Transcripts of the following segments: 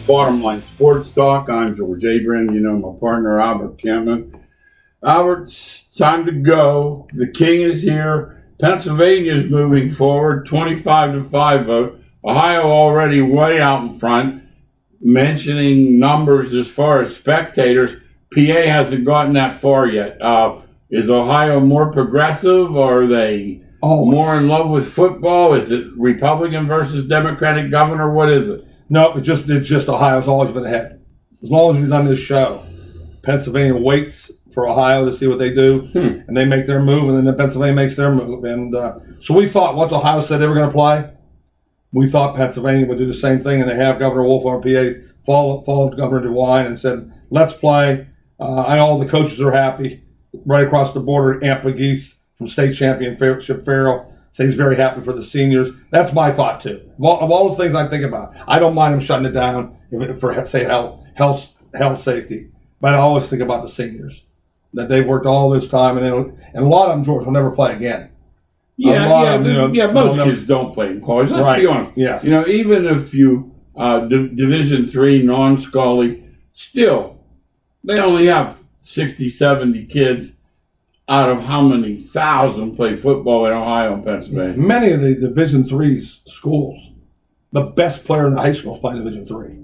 Bottom Line Sports Talk. I'm George Abram. You know my partner Albert Campman. Albert, it's time to go. The King is here. Pennsylvania's moving forward, 25-5 vote. Ohio already way out in front. Mentioning numbers as far as spectators, PA hasn't gotten that far yet. Is Ohio more progressive? Or are they more in love with football? Is it Republican versus Democratic governor? What is it? No, it's just Ohio's always been ahead. As long as we've done this show, Pennsylvania waits for Ohio to see what they do, and they make their move, and then Pennsylvania makes their move. And so we thought once Ohio said they were going to play, we thought Pennsylvania would do the same thing, and they have Governor Wolf on PA followed Governor DeWine and said, let's play. All the coaches are happy. Right across the border, Aunt Geese from state championship Farrell says he's very happy for the seniors. That's my thought, too. Of all the things I think about, I don't mind them shutting it down for, say, health safety. But I always think about the seniors, that they worked all this time, and a lot of them, George, will never play again. Most kids don't play in college. Let's be honest. Yes. Even if you Division III non-Scully, still they only have 60, 70 kids out of how many thousand play football in Ohio and Pennsylvania. Many of the Division III schools, the best player in the high schools play Division III.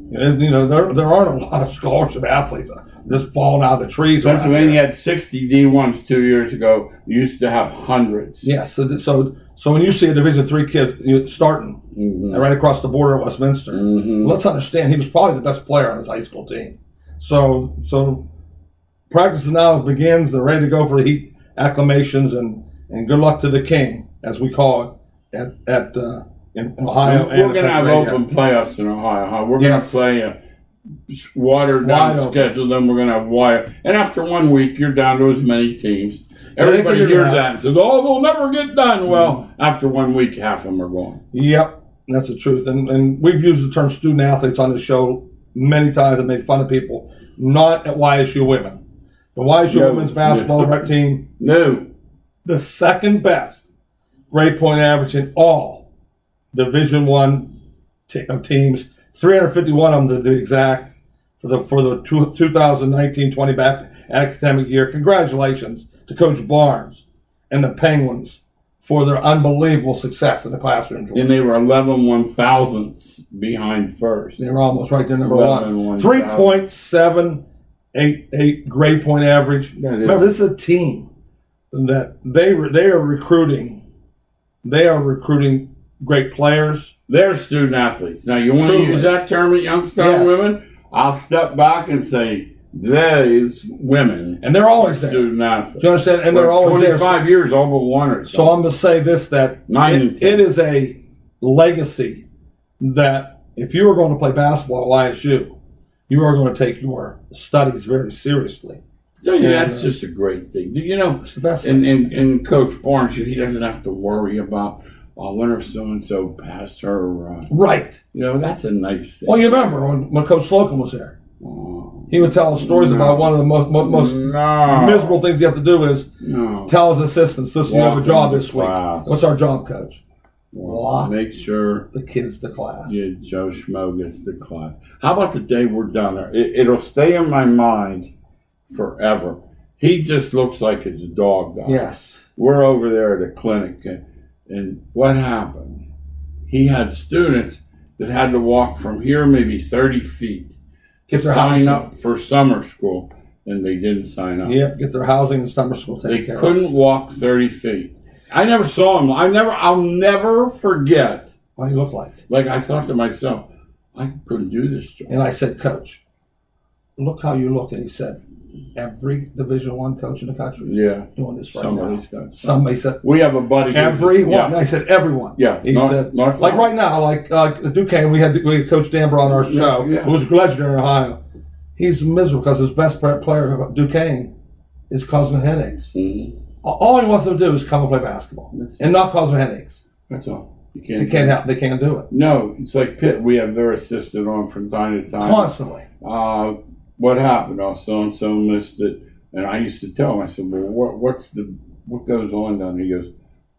There aren't a lot of scholarship athletes just falling out of the trees. Pennsylvania had 60 D1s 2 years ago. You used to have hundreds. Yes. So when you see a Division III kid starting right across the border at Westminster, let's understand he was probably the best player on his high school team. So practice now begins. They're ready to go for the heat acclamations, and good luck to the King, as we call it, in Ohio. We're going to have open playoffs in Ohio. Huh? We're going to play a watered down schedule, then we're going to have wire. And after 1 week, you're down to as many teams. Everybody hears that and says, they'll never get done. Well, after 1 week, half of them are gone. Yep, that's the truth. And we've used the term student athletes on the show many times and made fun of people, not at YSU women. The YSU women's basketball team, the second best grade point average in all Division I teams, 351 of them to be exact, for the 2019-20 back academic year. Congratulations to Coach Barnes and the Penguins for their unbelievable success in the classroom. And they were 11 1,000ths behind first. They were almost right there, number one. 3.788 grade point average. Remember, this is a team that they are recruiting. They are recruiting great players. They're student athletes. Now, you want to use that term at Youngstown women? I'll step back and say those women. And they're always there. Student athletes. Do you understand? And they're always 25 there. 25 years, all but one or so. So I'm going to say this, that it is a legacy that if you are going to play basketball at YSU, you are going to take your studies very seriously. That's just a great thing. It's the best thing. And Coach Barnes, he doesn't have to worry about, when her so-and-so passed her. Right. That's a nice thing. Well, you remember when Coach Slocum was there. He would tell us stories about one of the most miserable things you have to do is tell his assistants, listen, we have a job this week. What's our job, Coach? Make sure the kids to class. Yeah, Joe Schmo gets to class. How about the day we're done? It'll stay in my mind forever. He just looks like his dog does. Yes. We're over there at a clinic, and what happened? He had students that had to walk from here maybe 30 feet to sign up for summer school, and they didn't sign up. Yep, get their housing and summer school taken care of. They couldn't walk 30 feet. I never saw him. I'll never forget. What do you look like? Like, I thought to myself, I couldn't do this job. And I said, Coach, look how you look. And he said, every Division I coach in the country is doing this right now. Somebody said, we have a buddy. Everyone. And I said, everyone. Yeah. He said, like right now, like Duquesne, we had Coach Danber on our show, who was legendary in Ohio. He's miserable because his best player, Duquesne, is causing headaches. Mm-hmm. All he wants them to do is come and play basketball and not cause them headaches. That's all. They can't do it. No, it's like Pitt. We have their assistant on from time to time. Constantly. What happened? So-and-so missed it. And I used to tell him, I said, well, what goes on down there? He goes,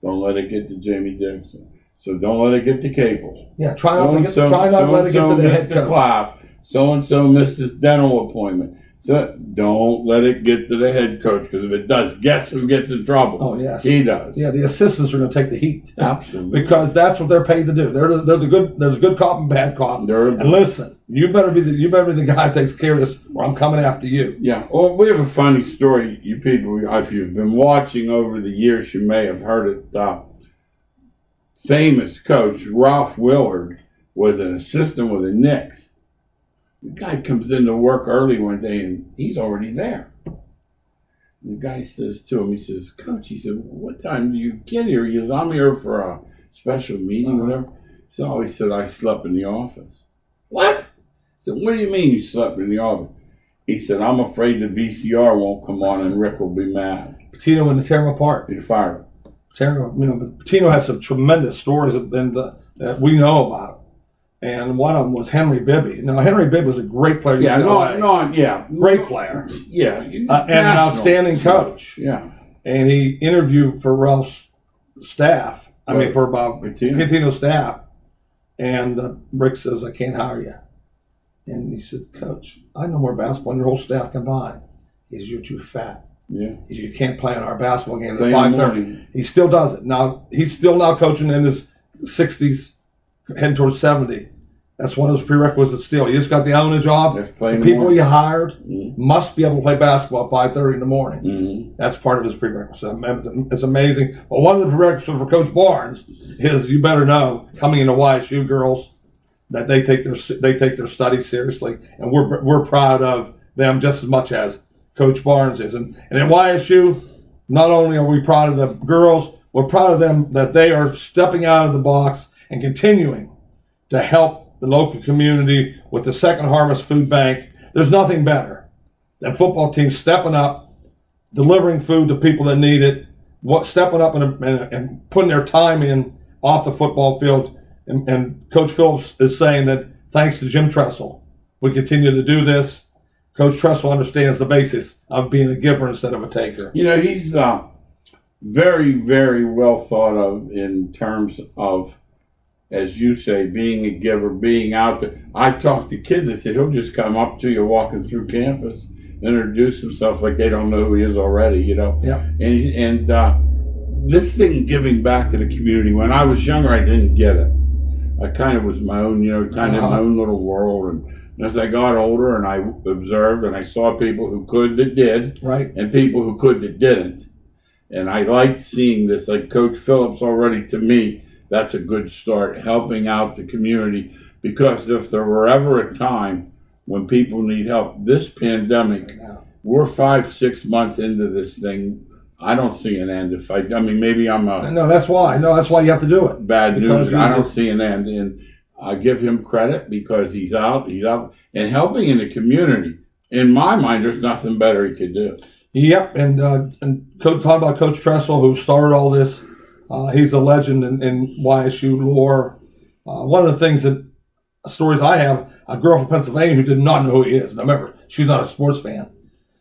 don't let it get to Jamie Dixon. So don't let it get to cable. Yeah, try not to let it get to the head coach. Class. So-and-so missed his dental appointment. So don't let it get to the head coach, because if it does, guess who gets in trouble? Oh, yes. He does. Yeah, the assistants are going to take the heat. Absolutely. Because that's what they're paid to do. They're the good. There's good cop and bad cop. And listen, you better be the guy who takes care of this, or I'm coming after you. Yeah. Well, we have a funny story. You people, if you've been watching over the years, you may have heard it. Famous coach Ralph Willard was an assistant with the Knicks. The guy comes into work early one day and he's already there. And the guy says to him, he says, Coach, he said, what time do you get here? He says, I'm here for a special meeting, whatever. So he said, I slept in the office. What? I said, what do you mean you slept in the office? He said, I'm afraid the VCR won't come on and Rick will be mad. Patino wouldn't tear him apart. He'd fire him. But Patino has some tremendous stories that we know about. And one of them was Henry Bibby. Now, Henry Bibby was a great player. Great player. Yeah. And an outstanding coach. Yeah. And he interviewed for Ralph's staff. For Bob Patino's staff. And Rick says, I can't hire you. And he said, Coach, I know more basketball than your whole staff combined. He said, you're too fat. Yeah. He said, you can't play in our basketball game at 5:30. He still does it. Now, he's still now coaching in his 60s. Heading towards 70. That's one of those prerequisites still. You just got to own a job. The people you hired must be able to play basketball at 5:30 in the morning. Mm-hmm. That's part of his prerequisite. It's amazing. But one of the prerequisites for Coach Barnes is, you better know, coming into YSU girls, that they take their studies seriously, and we're proud of them just as much as Coach Barnes is. And at YSU, not only are we proud of the girls, we're proud of them that they are stepping out of the box and continuing to help the local community with the Second Harvest Food Bank. There's nothing better than football teams stepping up, delivering food to people that need it, stepping up and putting their time in off the football field. And Coach Phillips is saying that thanks to Jim Tressel, we continue to do this. Coach Tressel understands the basis of being a giver instead of a taker. He's very, very well thought of in terms of, as you say, being a giver, being out there. I talk to kids, I said, he'll just come up to you walking through campus, introduce himself like they don't know who he is already, Yeah. And this thing, giving back to the community, when I was younger, I didn't get it. I kind of was my own, in my own little world. And as I got older and I observed and I saw people who could that did, right, and people who could that didn't. And I liked seeing this, like Coach Phillips already, to me, that's a good start, helping out the community. Because if there were ever a time when people need help, this pandemic, we're 5-6 months into this thing. I don't see an end. Maybe I'm a... No, that's why. You have to do it. Bad news. I don't see an end. And I give him credit because he's out and helping in the community. In my mind, there's nothing better he could do. Yep. And talk about Coach Tressel, who started all this. He's a legend in YSU lore. One of the stories I have, a girl from Pennsylvania who did not know who he is. Now remember, she's not a sports fan.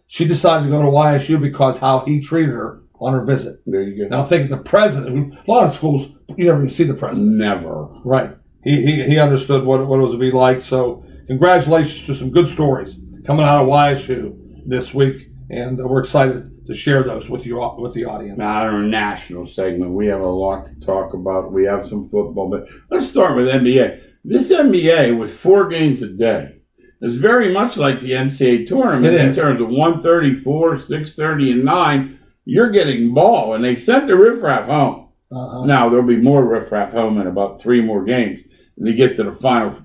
She decided to go to YSU because how he treated her on her visit. There you go. Now thinking the president, a lot of schools, you never even see the president. Never. Right. He understood what it was to be like. So congratulations to some good stories coming out of YSU this week. And we're excited to share those with the audience. Now, in our national segment, we have a lot to talk about. We have some football, but let's start with NBA. This NBA with 4 games a day is very much like the NCAA tournament in terms of 1:34, 6:30, and 9. You're getting ball, and they sent the riffraff home. Now, there'll be more riffraff home in about 3 more games. And they get to the final,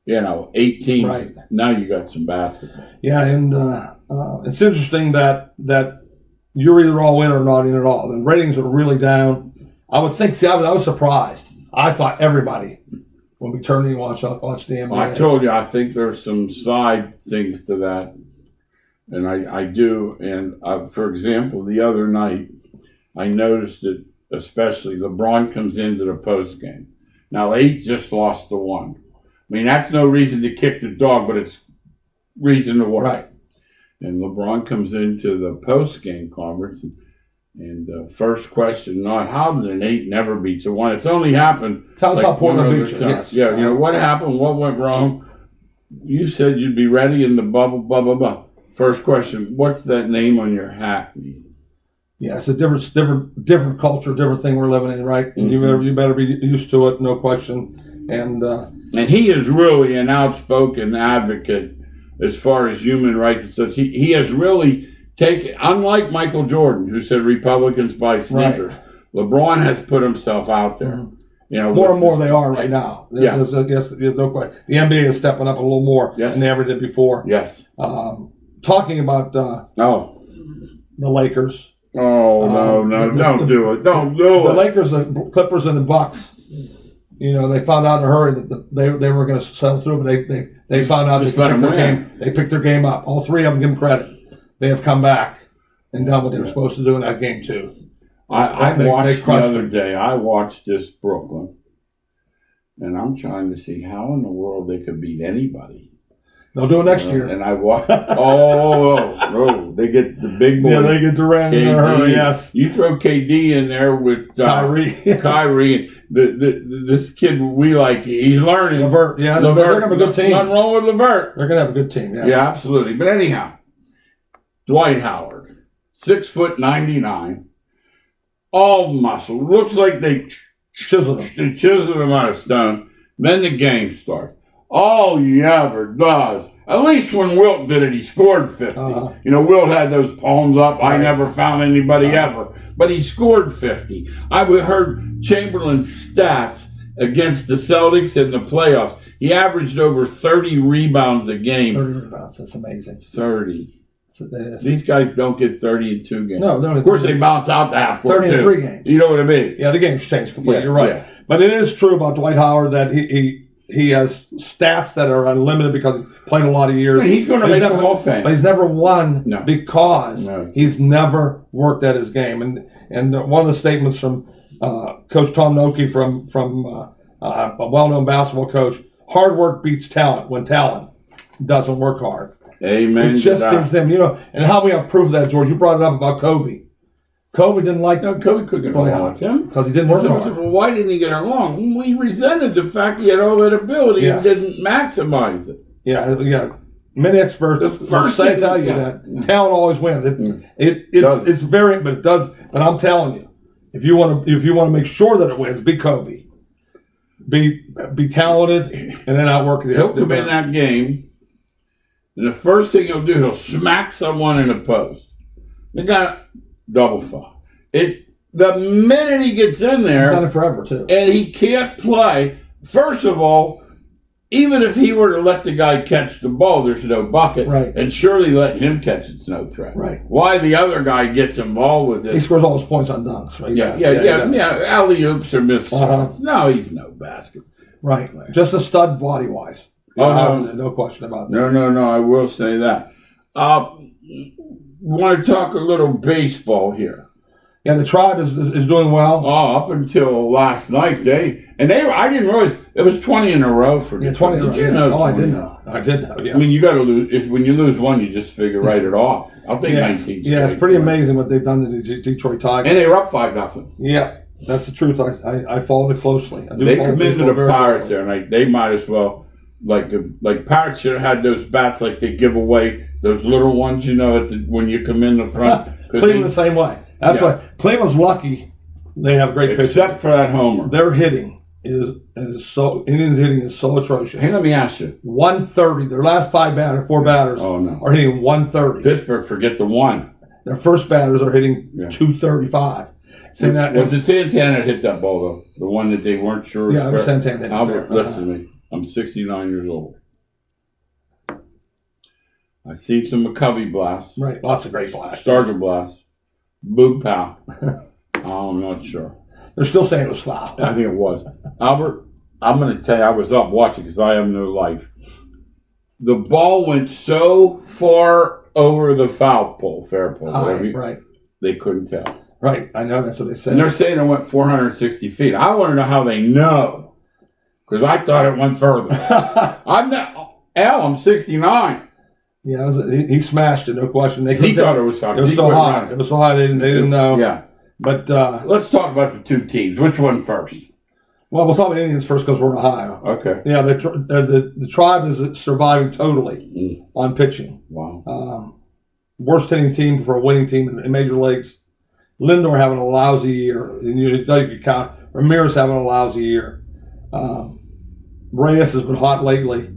8 teams. Right. Now you got some basketball. Yeah, and it's interesting that you're either all in or not in at all. The ratings are really down. I would think. I was surprised. I thought everybody would be turning to watch the NBA. Well, I told you, I think there's some side things to that, and I do. And for example, the other night, I noticed that especially LeBron comes into the post game. Now 8 just lost to 1. That's no reason to kick the dog, but it's reason to work. Right. And LeBron comes into the post-game conference, and And first question, not how did an 8 never beats a 1? It's only happened. Tell us how Portland beat you. Yes. Yeah, what happened? What went wrong? You said you'd be ready in the bubble, blah, blah, blah. First question, what's that name on your hat mean? Yeah, it's a different culture, different thing we're living in, right? And you better be used to it, no question. And he is really an outspoken advocate as far as human rights and such. He has really taken, unlike Michael Jordan, who said Republicans buy sneakers. Right. LeBron has put himself out there. Mm-hmm. You know, more and more they are right now. There's no question. The NBA is stepping up a little more than they ever did before. Yes. Talking about the Lakers. Oh, no, don't do it. Don't do it. The Lakers, the Clippers, and the Bucks. You know, they found out in a hurry that they were going to settle through, but they found out they picked their game up. All three of them, give them credit. They have come back and done what they were supposed to do in that game too. I watched the other day. I watched this Brooklyn, and I'm trying to see how in the world they could beat anybody. They'll do it next year. And I watched. They get the big boy. Yeah, they get Durant in a hurry. Yes. You throw KD in there with Kyrie. Kyrie. This kid we like. He's learning. LeVert. Yeah, they're gonna have a good team. Nothing wrong with LeVert. They're gonna have a good team. Yes. Yeah, absolutely. But anyhow, Dwight Howard, 6'99", all muscle. Looks like they chiseled him. They chiseled him out of stone. Then the game starts. All he ever does, at least when Wilt did it, he scored 50. You know, Wilt had those palms up. Right. I never found anybody ever. But he scored 50. I heard Chamberlain's stats against the Celtics in the playoffs. He averaged over 30 rebounds a game. 30 rebounds, that's amazing. 30. These guys don't get 30 in 2 games. No, of course they bounce out the half court 30 in 3 games. You know what I mean? Yeah, the game's changed completely. You're right. Yeah. But it is true about Dwight Howard that he has stats that are unlimited because he's played a lot of years. He's going to make the Hall of Fame. But he's never won because he's never worked at his game. And one of the statements from Coach Tom Noki from a well-known basketball coach, hard work beats talent when talent doesn't work hard. Amen. It just seems to him, and how we have proof of that, George. You brought it up about Kobe. Kobe didn't like. No, Kobe couldn't get along with him because he didn't work hard. Well, why didn't he get along? We resented the fact he had all that ability and didn't maximize it. Yeah. Many experts will tell you that talent always wins. It's very, but it does. But I'm telling you, if you want to make sure that it wins, be Kobe. Be talented and then outwork it. He'll come in that game, and the first thing he'll do, he'll smack someone in the post. They got double foul. The minute he gets in there, he's done it forever too, and he can't play. First of all, even if he were to let the guy catch the ball, there's no bucket, right? And surely letting him catch it's no threat, right? Why the other guy gets involved with this? He scores all his points on dunks, right? Yeah. Alley oops or missed shots. No, he's no basket. Right, just a stud body wise. No question about that. No. I will say that. Want to talk a little baseball here? Yeah, the Tribe is doing well. Oh, up until last night, I didn't realize it was 20 in a row for the 20 in a row. Did you know? Oh, I did know. Yeah. I mean, you got to lose. When you lose one, you just figure write it off. I'll take 19. Yeah, it's pretty amazing what they've done to the Detroit Tigers. And they were up 5-0. Yeah, that's the truth. I followed it closely. They committed to the Pirates there, and they might as well. Like Pirates should have had those bats like they give away, those little ones, when you come in the front. Cleveland the same way. That's why Cleveland's lucky. They have great pitching. Except for that homer. Their hitting is so Indians hitting is so atrocious. Hey, let me ask you. 130. Their last 4 batters are hitting 130. Pittsburgh, forget the one. Their first batters are hitting 235. See that? Was it Santana hit that ball though? The one that they weren't sure. Yeah, it was Santana. Albert, listen to me. I'm 69 years old. I've seen some McCovey blasts. Right, lots of great blasts. Starter blasts. Boog pow. I'm not sure. They're still saying it was foul. I think it was. Albert, I'm going to tell you, I was up watching because I have no life. The ball went so far over the foul pole, fair pole. Right. They couldn't tell. Right, I know, that's what they said. And they're saying it went 460 feet. I want to know how they know. Because I thought it went further. I'm 69. Yeah, he smashed it, no question. He thought it was It was so high. It was so high they didn't know. Yeah. But let's talk about the two teams. Which one first? Well, we'll talk about Indians first because we're in Ohio. Okay. Yeah, the tribe is surviving totally on pitching. Wow. Worst hitting team for a winning team in major leagues. Lindor having a lousy year. And you can count Ramirez having a lousy year. Reyes has been hot lately,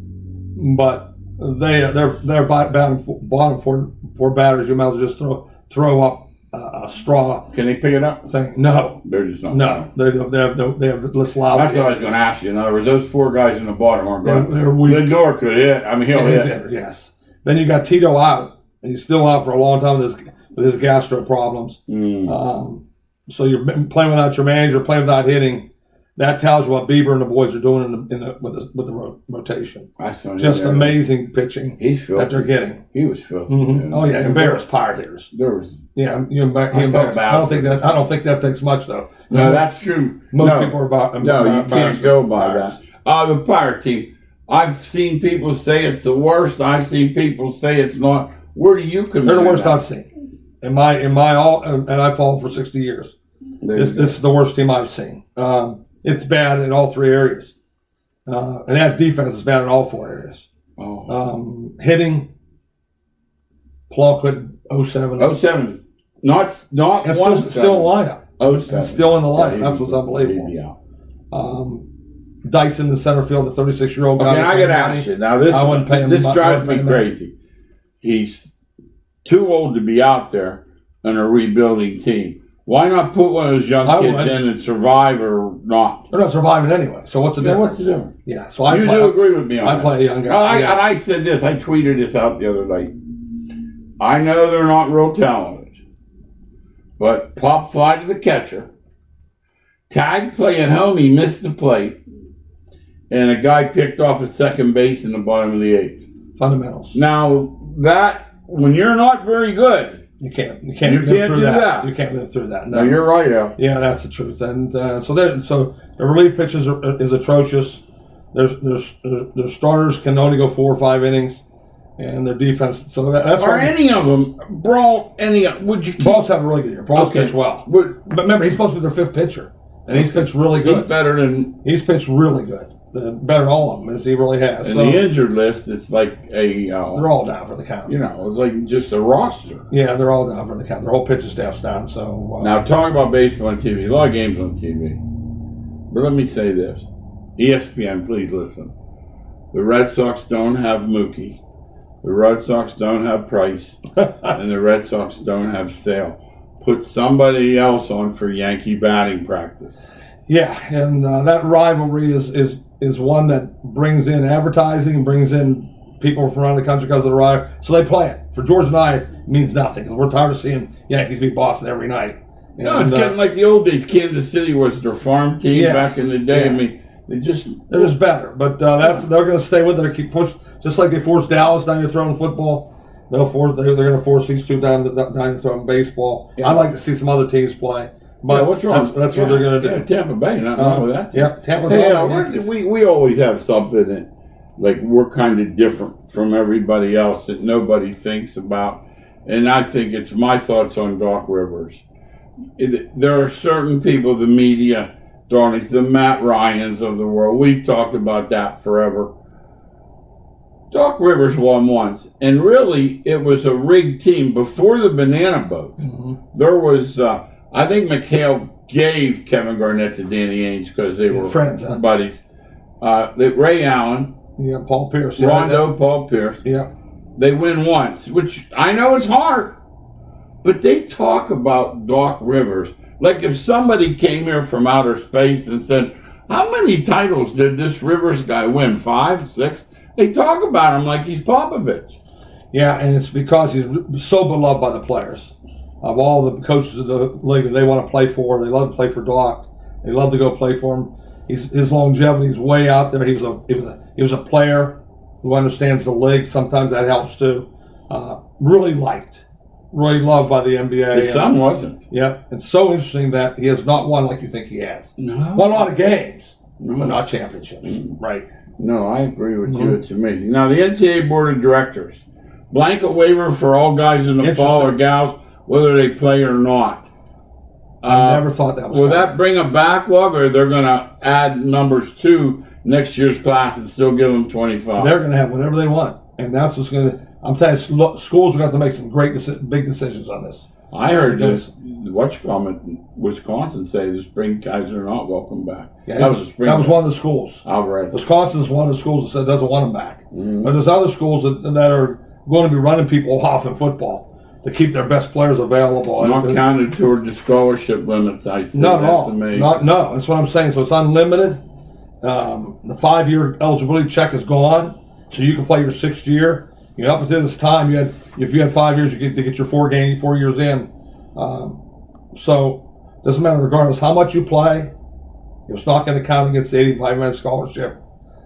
but they're bottom four batters. You might as well just throw up a straw. Can they pick it up? Thing. No, they're just not. No, they have less lousy. That's what I was going to ask you. In other words, those four guys in the bottom aren't going. They're weak. Lindor could hit. I mean, he'll hit. Yes. Then you got Tito out, and he's still out for a long time with his gastro problems. So you're playing without your manager, playing without hitting. That tells you what Bieber and the boys are doing with the rotation. Just amazing pitching. He's filthy. That they're getting. He was filthy. Oh yeah, embarrassed power hitters. There was. Yeah, he embarrassed. I don't think that takes much though. No, that's true. Most people are about. No, you can't go by that. The Pirate team. I've seen people say it's the worst. I've seen people say it's not. Where do you come? They're the worst I've seen. In my all, and I've followed for 60 years. This is the worst team I've seen. It's bad in all three areas. And that defense is bad in all four areas. Hitting, Plunkett, 07. 07. Not and one. Still in the lineup. 07. Still in the lineup. Yeah, that's what's unbelievable. Dyson, the center field, the 36-year-old guy. Okay, I got to ask you. Now, this drives me crazy. He's too old to be out there on a rebuilding team. Why not put one of those young kids in and survive or not? They're not surviving anyway. So what's the difference? What's the difference? Yeah. So you do agree with me on that. I play a young guy. And I said this. I tweeted this out the other night. I know they're not real talented, but pop fly to the catcher. Tag play at home. He missed the plate, and a guy picked off at second base in the bottom of the eighth. Fundamentals. Now that when you're not very good. You can't live through that. You can't live through that. No, you're right, yeah. Yeah, that's the truth. And so the relief pitches is atrocious. Their starters can only go 4 or 5 innings, and their defense. So that's are any of them Brault? Would you? Brault's having a really good year. Brault's pitched well, but remember he's supposed to be their 5th pitcher, and he's pitched really good. He's pitched really good. Better than all of them, as he really has. And the injured list, it's like they're all down for the count. It's like just a roster. Yeah, they're all down for the count. Their whole pitching staff's down. So now talking about baseball on TV, a lot of games on TV. But let me say this: ESPN, please listen. The Red Sox don't have Mookie. The Red Sox don't have Price, and the Red Sox don't have Sale. Put somebody else on for Yankee batting practice. Yeah, and that rivalry is one that brings in advertising, brings in people from around the country because of the rivalry. So they play it. For George and I, it means nothing because we're tired of seeing Yankees beat Boston every night. And, no, it's getting like the old days. Kansas City was their farm team back in the day. Yeah. I mean, they're just better. But they're going to stay with it. They keep push, just like they forced Dallas down your throat in football. They're going to force these two down your throat in baseball. Yeah. I'd like to see some other teams play. But what's wrong? That's what they're going to do. Yeah, Tampa Bay, not wrong with that. Yeah, Tampa Bay. We always have something that, like, we're kind of different from everybody else that nobody thinks about. And I think it's my thoughts on Doc Rivers. There are certain people, the media, darlings, the Matt Ryans of the world. We've talked about that forever. Doc Rivers won once, and really, it was a rigged team. Before the banana boat, there was... I think McHale gave Kevin Garnett to Danny Ainge because they were friends, buddies. Ray Allen. Yeah, Paul Pierce. Rondo, Paul Pierce. Yeah. They win once, which I know it's hard. But they talk about Doc Rivers. Like if somebody came here from outer space and said, how many titles did this Rivers guy win? 5, 6? They talk about him like he's Popovich. Yeah, and it's because he's so beloved by the players. Of all the coaches of the league that they want to play for, they love to play for Doc. They love to go play for him. His longevity is way out there. He was a player who understands the league. Sometimes that helps too. Really loved by the NBA. His son wasn't. Yeah, it's so interesting that he has not won like you think he has. No. Won a lot of games, but not championships. Right. No, I agree with you. It's amazing. Now the NCAA Board of Directors blanket waiver for all guys in the fall or gals, whether they play or not. I never thought that was Will that bring a backlog, or they're going to add numbers to next year's class and still give them 25? They're going to have whatever they want. And that's what's going to, I'm telling you, schools are going to have to make some big decisions on this. I heard this, Wisconsin say the spring guys are not welcome back. Yeah, that was one of the schools. Alvarez. Wisconsin's one of the schools that said doesn't want them back. Mm-hmm. But there's other schools that are going to be running people off in football to keep their best players available. Not counted toward the scholarship limits, I see. Not at all. Amazing. No, that's what I'm saying. So it's unlimited. The 5-year eligibility check is gone, so you can play your 6th year. Up until this time, if you had 5 years, you get to get your 4 years in. So it doesn't matter regardless how much you play. It's not going to count against the 85-man scholarship.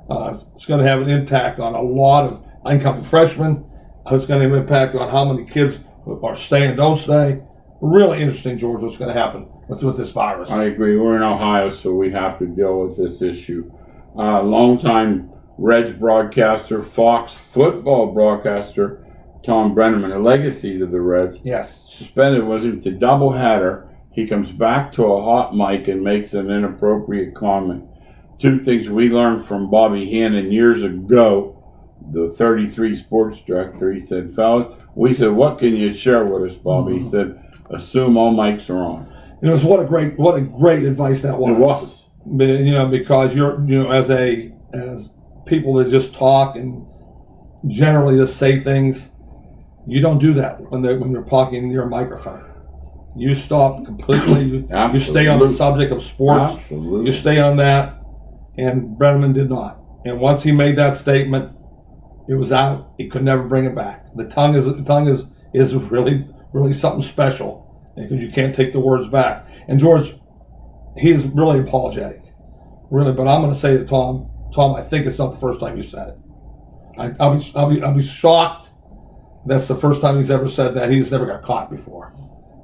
It's going to have an impact on a lot of incoming freshmen. It's going to have an impact on how many kids are stay and don't stay. Really interesting, George, what's going to happen with this virus. I agree. We're in Ohio, so we have to deal with this issue. Longtime Reds broadcaster, Fox football broadcaster, Tom Brenneman, a legacy to the Reds. Yes. Suspended was it's a doubleheader. He comes back to a hot mic and makes an inappropriate comment. 2 things we learned from Bobby Hannon years ago, the 33 sports director. He said, fellas, we said, what can you share with us, Bobby? Mm-hmm. He said, assume all mics are on. What a great advice that was. It was. Because you're, as people that just talk and generally just say things, you don't do that when you're talking near a microphone. You stop completely. You stay on the subject of sports. Absolutely. You stay on that, and Brenneman did not. And once he made that statement, it was out. He could never bring it back. The tongue is really, really something special because you can't take the words back. And George, he is really apologetic, really. But I'm going to say to Tom, I think it's not the first time you said it. I'll be shocked. That's the first time he's ever said that. He's never got caught before,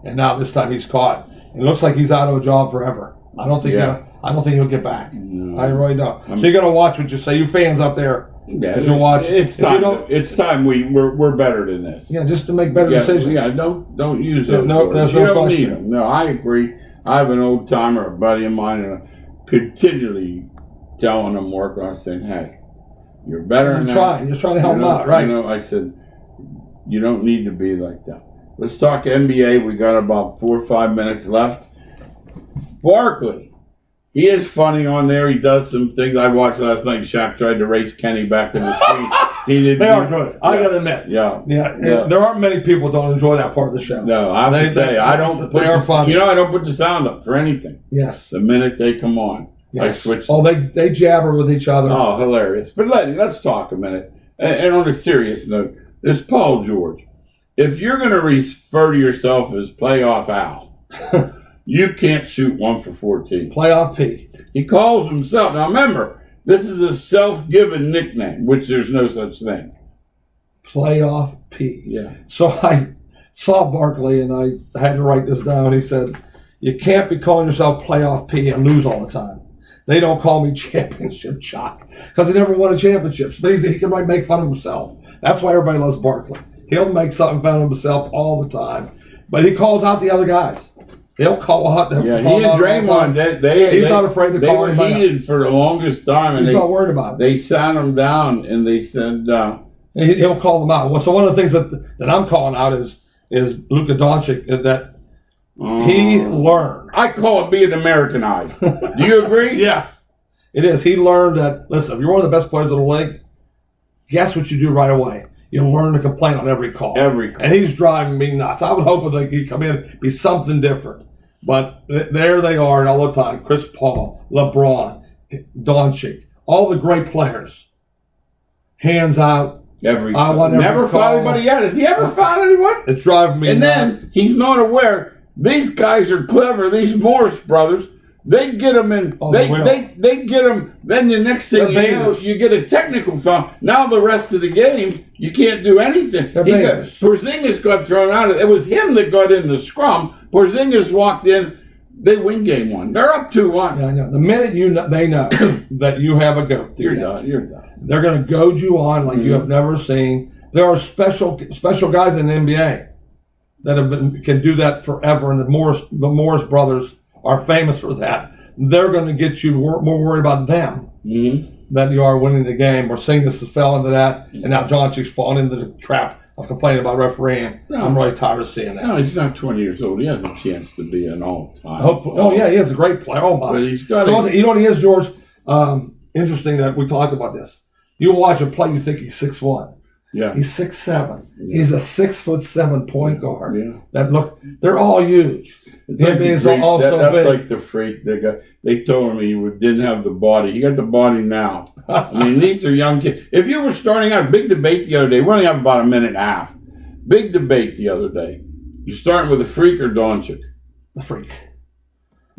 and now this time he's caught. It looks like he's out of a job forever. I don't think he'll get back. No. I really don't. So you got to watch what you say. You fans out there, as you watch, it's time. We're better than this. Yeah, just to make better decisions. Yeah, don't use those no, words. You don't question. need them. No, I agree. I have an old timer, a buddy of mine, and I'm continually telling him working on saying, hey, you're better than that. You're trying to help him out, right? I said, you don't need to be like that. Let's talk NBA. We got about 4 or 5 minutes left. Barkley. He is funny on there. He does some things. I watched last night. Shaq tried to race Kenny back in the street. He didn't. They are good. I got to admit. Yeah. There aren't many people who don't enjoy that part of the show. No, I have to say, I don't put the sound up for anything. Yes. The minute they come on, yes. I switch. Oh, they jabber with each other. Oh, hilarious. But let's talk a minute. And on a serious note, this Paul George. If you're going to refer to yourself as Playoff Al, you can't shoot 1 for 14. Playoff P. He calls himself. Now remember, this is a self-given nickname, which there's no such thing. Playoff P. Yeah. So I saw Barkley and I had to write this down. He said, you can't be calling yourself Playoff P and lose all the time. They don't call me Championship Chuck because he never won a championship. But he can make fun of himself. That's why everybody loves Barkley. He'll make something fun of himself all the time. But he calls out the other guys. He'll call out. He and Draymond, he's not afraid to call him out. They were heated for the longest time. And he's not worried about it. They sat him down and they said... he'll call them out. Well, so one of the things that I'm calling out is Luka Doncic, that he learned. I call it being Americanized. Do you agree? Yes, it is. He learned that, listen, if you're one of the best players in the league, guess what you do right away? You learn to complain on every call. And he's driving me nuts. I was hoping that he'd come in be something different. But there they are all the time. Chris Paul, LeBron, Doncic, all the great players. Hands out. Never fought anybody yet. Has he ever fought anyone? It's driving me nuts. And then he's not aware. These guys are clever. These Morris brothers. They get them in. They get them. Then the next thing you know, you get a technical foul. Now the rest of the game, you can't do anything. Porzingis got thrown out. It was him that got in the scrum. Porzingis walked in. They win game 1. They're up 2-1. Yeah, I know. The minute they know that you have a goat, you're done. They're going to goad you on like you have never seen. There are special guys in the NBA that can do that forever, and the Morris brothers are famous for that. They're going to get you more worried about them than you are winning the game. Or Singles has fell into that, and now Doncic's fallen into the trap of complaining about refereeing. No. I'm really tired of seeing that. No, he's not 20 years old. He has a chance to be an all-time. Oh yeah, he is a great player. Oh my! But he's got. So you know what he is, George? Interesting that we talked about this. You watch him play, you think he's 6'1". Yeah. He's 6'7". Yeah. He's a 6'7" point guard. Yeah. They're all huge. It's like that's big. Like the freak. They told him he didn't have the body. He got the body now. I mean, these are young kids. If you were starting out, big debate the other day. We only have about a minute and a half. Big debate the other day. You starting with a freak or Doncic? The freak.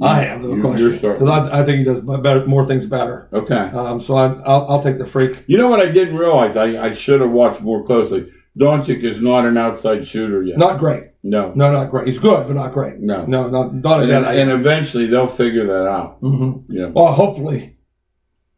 I am. You're starting. Because I think he does more things better. Okay. So I'll take the freak. You know what I didn't realize? I should have watched more closely. Doncic is not an outside shooter yet. Not great. No, not great. He's good, but not great. No, not and eventually they'll figure that out. Mm-hmm. Yeah. Well, hopefully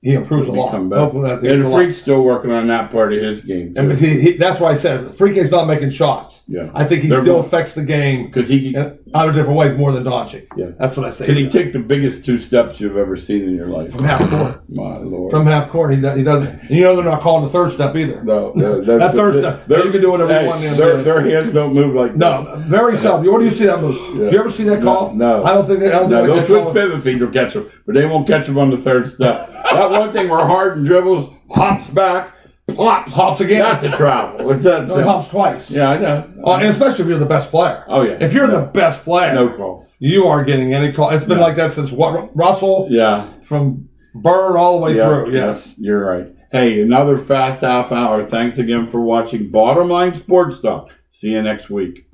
he improves a lot. Hopefully and the freak's still working on that part of his game. And but that's why I said the freak is not making shots. Yeah. I think he still affects the game because he out of different ways more than Doncic. Yeah, that's what I say. Can he take the biggest 2 steps you've ever seen in your life from half court? My Lord, from half court he doesn't. And you know they're not calling the third step either. No, that third step. You can do whatever you want. Their hands don't move like this. No, very seldom. Where do you see that move? Yeah. Do you ever see that call? No. I don't think they. They'll switch pivot feet to catch him, but they won't catch him on the third step. That one thing where Harden dribbles, hops back, hops again. That's a travel. What's that? No, he hops twice. Yeah, I know. And especially if you're the best player. Oh yeah. If you're the best player, no call. You are getting any call. It's been like that since Russell. Yeah. From Bird all the way through. Yes, you're right. Hey, another fast half hour. Thanks again for watching Bottom Line Sports Talk. See you next week.